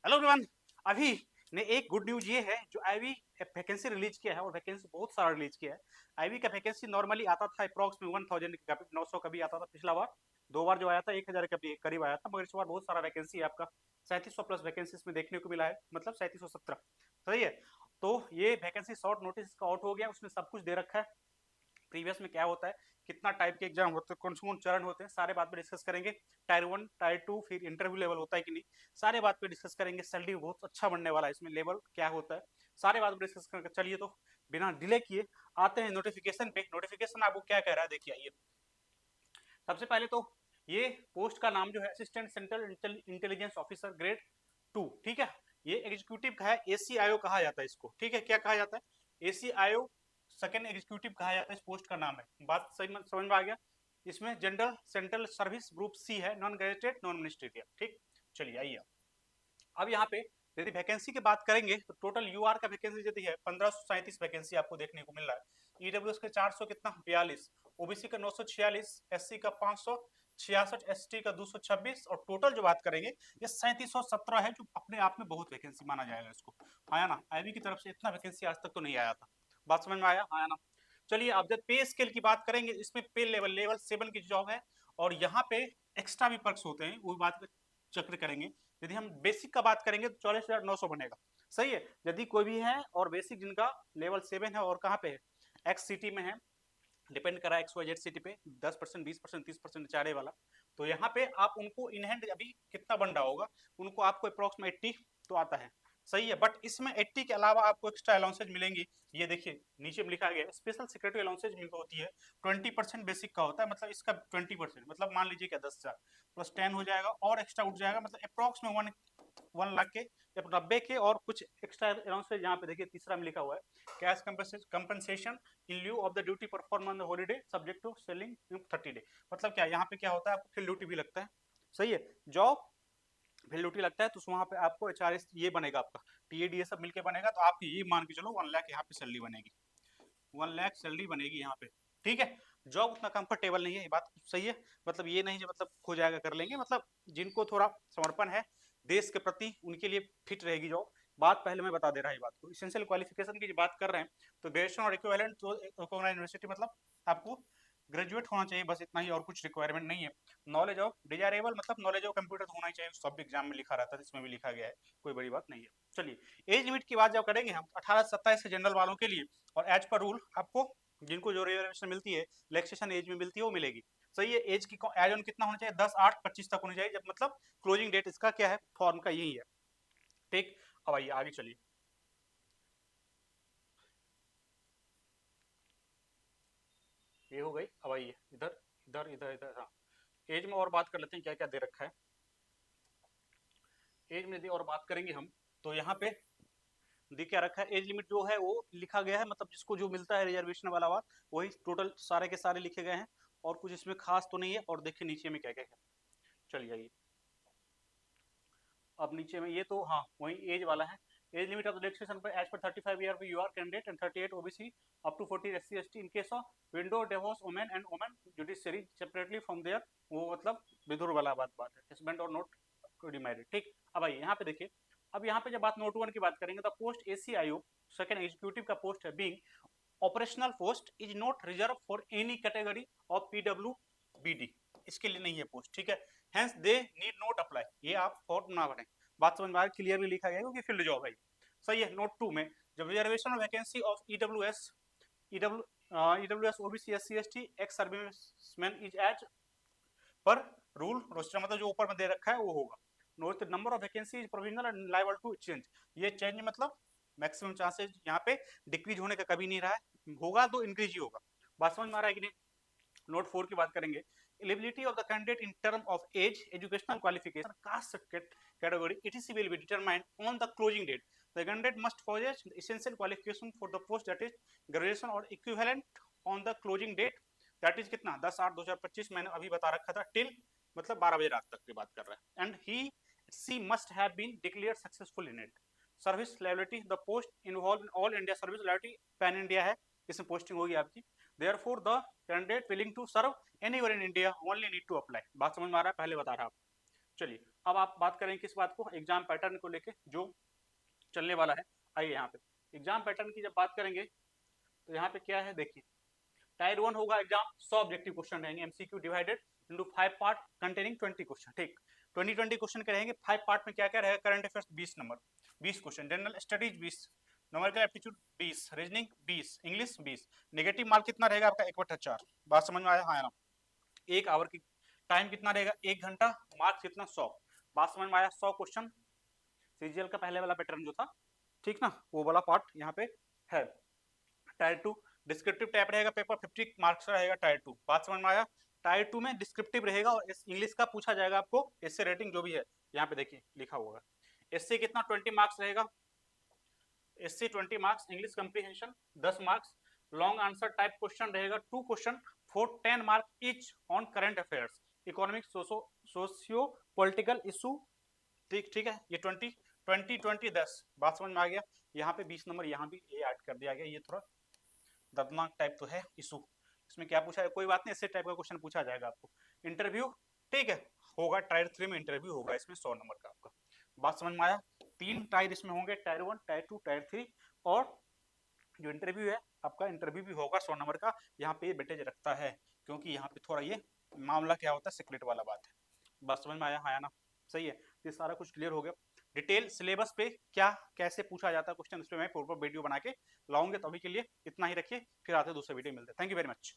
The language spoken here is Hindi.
Hello everyone. अभी ने एक गुड न्यूज ये है जो आईवी वैकेंसी रिलीज किया है और वैकेंसी बहुत सारा रिलीज किया है। आईवी का वैकेंसी नॉर्मली आता था अप्रॉक्स में 1000 के 900 का भी आता था पिछला बार। 2 बार जो आया था 1000 के करीब आया था, मगर इस बार बहुत सारा वैकेंसी है आपका। 3700 प्लस वैकेंसी इसमें देखने को मिला है, मतलब 3717। सही है। तो ये वैकेंसी शॉर्ट नोटिस का आउट हो गया, उसमें सब कुछ दे रखा है। प्रीवियस में क्या होता है, कितना टाइप के एग्जाम होते हैं, कौन से कौन चरण होते हैं, सारे बात पे डिस्कस करेंगे। टायर 1 टायर 2 फिर इंटरव्यू लेवल होता है कि नहीं, सारे बात पे डिस्कस करेंगे। सैलरी बहुत अच्छा बनने वाला है इसमें, लेवल क्या होता है, सारे बात पे डिस्कस करेंगे। चलिए तो बिना डिले किए आते हैं नोटिफिकेशन पे। नोटिफिकेशन आपको क्या कह रहा है देखिए। आइए, सबसे पहले तो ये पोस्ट का नाम जो है assistant central intelligence officer grade 2, ठीक है। ये एग्जीक्यूटिव का है, एसीआईओ कहा जाता है इसको, ठीक है। क्या कहा जाता है, एसीआईओ सेकंड एग्जीक्यूटिव कहा जाता है इस पोस्ट का नाम है। बात सही समझ में आ गया। इसमें general central service group C है, नॉन ग्रेजुएटेड नॉन मिनिस्ट्रियल, ठीक। चलिए आइए, अब यहाँ पे यदि वैकेंसी की बात करेंगे तो टोटल यूआर का वैकेंसी यदि है 1537 वैकेंसी आपको देखने को मिल रहा है। ईडब्ल्यूएस के 400 कितना 42, ओबीसी का 946, एससी का 566, एसटी का 226, और टोटल जो बात करेंगे ये 3717 है, जो अपने आप में बहुत वैकेंसी माना जाएगा इसको। आया ना, आईबी की तरफ से इतना वैकेंसी आज तक तो नहीं आया था। बात समझ में आया ना। चलिए अब जब पे स्केल की बात करेंगे, इसमें पे लेवल लेवल 7 की जॉब है, और यहाँ पे एक्स्ट्रा भी पर्क्स होते हैं, वो बात चक्र करेंगे। यदि हम बेसिक का बात करेंगे तो 44,900 बनेगा। सही है। यदि कोई भी है और बेसिक जिनका लेवल 7 है और कहाँ पे है, एक्स सिटी में है, डिपेंड करा एक्स वाई जेड सिटी पे, 10%, 20%, 30% चारे वाला, तो यहाँ पे आप उनको इन हैंड अभी कितना बन रहा होगा, उनको आपको अप्रोक्सीमेट 80 तो आता है। सही है। बट इसमें 80 के अलावा आपको एक्स्ट्रा अलाउंसेज मिलेंगी। ये देखिए नीचे में लिखा गया है, स्पेशल सिक्योरिटी अलाउंसेज होती है। 20% बेसिक का होता है, मतलब इसका 20%, मतलब मान लीजिए क्या 10,000 प्लस 10 हो जाएगा और एक्स्ट्रा उठ जाएगा, मतलब अप्रोक्स में 1 लाख के या 90 के, और कुछ एक्स्ट्रा अलाउंसेज यहाँ पे देखिए तीसरा में लिखा हुआ है, cash compensation in lieu of the duty perform on the holiday subject to ceiling in 30 day. मतलब क्या यहाँ पे क्या होता है, आपको फिर ड्यूटी भी लगता है। सही है। जॉब फिर ड्यूटी लगता है तो वहाँ पे आपको एचआरएस ये बनेगा, आपका टीएडी ये सब मिलके बनेगा, तो आप ये मान के चलो 1 लाख यहाँ पे सैलरी बनेगी। 1 लाख सैलरी बनेगी यहाँ पे, ठीक है। जॉब उतना कंफर्टेबल नहीं है, ये बात सही है। मतलब ये नहीं जो मतलब हो जाएगा कर लेंगे, मतलब जिनको थोड़ा समर्पण है देश के प्रति उनके लिए फिट रहेगी जॉब। बात पहले मैं बता दे रहा है बात को। इसेंशियल क्वालिफिकेशन की जो बात कर रहे हैं, तो ग्रेजुएशन और इक्विवेलेंट तो रिकॉग्नाइज्ड यूनिवर्सिटी, मतलब आपको ग्रेजुएट होना चाहिए, बस इतना ही, और कुछ रिक्वायरमेंट नहीं है। नॉलेज ऑफ डिजायरेबल, मतलब नॉलेज ऑफ कंप्यूटर तो होना ही चाहिए, सब एग्जाम में लिखा रहता है, इसमें भी लिखा गया है, कोई बड़ी बात नहीं है। चलिए एज लिमिट की बात जब करेंगे हम, 18 से 27 जनरल वालों के लिए, और एज पर रूल आपको जिनको जो रिजर्वेशन मिलती है रिलैक्सेशन एज में मिलती है वो मिलेगी। सही है। एज की एज ऑन कितना होना चाहिए, 10/8/25 तक होनी चाहिए, जब मतलब क्लोजिंग डेट इसका क्या है, फॉर्म का यही है, ठीक। अब आइए आगे चलिए। ये हो गई। अब आइए इधर इधर इधर इधर, हाँ। एज में और बात कर लेते हैं क्या क्या दे रखा है। एज में यदि और बात करेंगे हम, तो यहाँ पे दी क्या रखा है, एज लिमिट जो है वो लिखा गया है, मतलब जिसको जो मिलता है रिजर्वेशन वाला बात, वही टोटल सारे के सारे लिखे गए हैं, और कुछ इसमें खास तो नहीं है। और देखिए नीचे में क्या क्या है। चलिए आइए, अब नीचे में ये तो हाँ वही एज वाला है। एज लिमिट ऑफ रिलैक्सेशन पर एज पर 35 year U R candidate and 38 OBC up to 40 SC ST in case of window divorce women and women judiciary separately from there, वो मतलब विधुर वाला बात है, हस्बैंड और नॉट मैरिड, ठीक। अब आइए यहाँ पे देखिए। अब यहाँ पे जब बात नोट 1 की बात करेंगे, तो पोस्ट एसीआईओ सेकंड एग्जीक्यूटिव का पोस्ट है, being operational post is not reserve for any category of PW BD, इसके लिए नहीं है पोस्ट, ठीक है। Hence they need not apply, ये आप फॉर्म ना भरें। बात समझ में आ रही, क्लियरली लिखा गया है, क्योंकि फील्ड जॉब है। सही है। नोट 2 में जब reservation vacancy of EW S OBC S C S T ex serviceman is as per rule roster, मतलब जो ऊपर में दे रखा है वो होगा। Note number of vacancy is provisional and liable to change, ये चेंज मतलब मैक्सिमम चांसेस यहाँ पे डिक्रीज होने का कभी नहीं रहा है, होगा तो इंक्रीज ही होगा। बात समझ में आ रहा है कि नहीं। नोट 4 की बात करेंगे, eligibility of the candidate in term of age educational qualification caste category etc will be determined on the closing date. The candidate must possess the essential qualification for the post, that is graduation or equivalent on the closing date, that is कितना 10/8/2025 मैंने अभी बता रखा था, टिल मतलब 12 बजे रात तक की बात कर रहा है। And he she must have been declared successful in it. Service liability, the post involve in all India service liability, pan India है, इसमें पोस्टिंग होगी आपकी। Therefore, the candidate willing to serve anywhere in India only need to apply। बात समझ में आ रहा है, पहले बता रहा हूँ। चलिए अब आप बात करें किस बात को, एग्जाम पैटर्न को लेके जो चलने वाला है। आइए यहाँ पे एग्जाम पैटर्न की जब बात करेंगे तो यहाँ पे क्या है देखिए, टायर 1 होगा एग्जाम, 100 ऑब्जेक्टिव क्वेश्चन रहेंगे, MCQ divided into 5 part containing 20 question, ठीक। 20 क्वेश्चन के रहेंगे, 5 पार्ट में क्या क्या रहेगा, current affairs 20 number 20 question, general studies 20, numerical aptitude 20, reasoning 20, English 20। Negative mark कितना रहेगा आपका 1/4। बात समझ में आया, हाँ ना। 1 आवर की टाइम कितना रहेगा 1 घंटा, मार्क्स कितना 100। बात समझ में आया, 100 क्वेश्चन सीजीएल का पहले वाला पैटर्न जो था, ठीक ना, वो वाला पार्ट यहाँ पे है। टायर 2 डिस्क्रिप्टिव टाइप रहेगा पेपर, 50 मार्क्स रहेगा टायर 2। बात समझ में आया, टायर 2 में डिस्क्रिप्टिव रहेगा और इंग्लिश का पूछा जाएगा आपको, इससे रेटिंग जो भी है यहाँ पे देखिए लिखा होगा। इससे कितना 20 मार्क्स रहेगा, इससे 20 marks, English comprehension 10 marks, long answer type question रहेगा 2 question for 10 mark each on current affairs, economic socio political issue, ठीक ठीक है। ये 20 20 20 10, बात समझ में आ गया। यहाँ पे 20 नंबर यहाँ भी ये ऐड कर दिया गया, ये थोड़ा दर्दनाक टाइप तो है इशू। इसमें क्या पूछा है, कोई बात नहीं, इससे टाइप का क्वेश्चन पूछा जाएगा आपको। इंटरव्यू, ठीक है, होगा टायर 3 में इंटरव्यू होगा, इसमें 100 नंबर का आपका। बात समझ में आया, 3 टायर इसमें होंगे, टायर 1, टायर 2, टायर 3, और जो इंटरव्यू है आपका, इंटरव्यू भी होगा 100 नंबर का। यहाँ पे वेटेज रखता है क्योंकि यहाँ पे थोड़ा ये मामला क्या होता है, सीक्रेट वाला बात है। बात समझ में आया ना, सही है। तो ये सारा कुछ क्लियर हो गया। डिटेल सिलेबस पे क्या कैसे पूछा जाता है क्वेश्चन, इस पे मैं प्रॉपर वीडियो बना के लाऊंगे। तो अभी के लिए इतना ही रखिए, फिर आते हैं दूसरे वीडियो मिलते हैं। Thank you very much.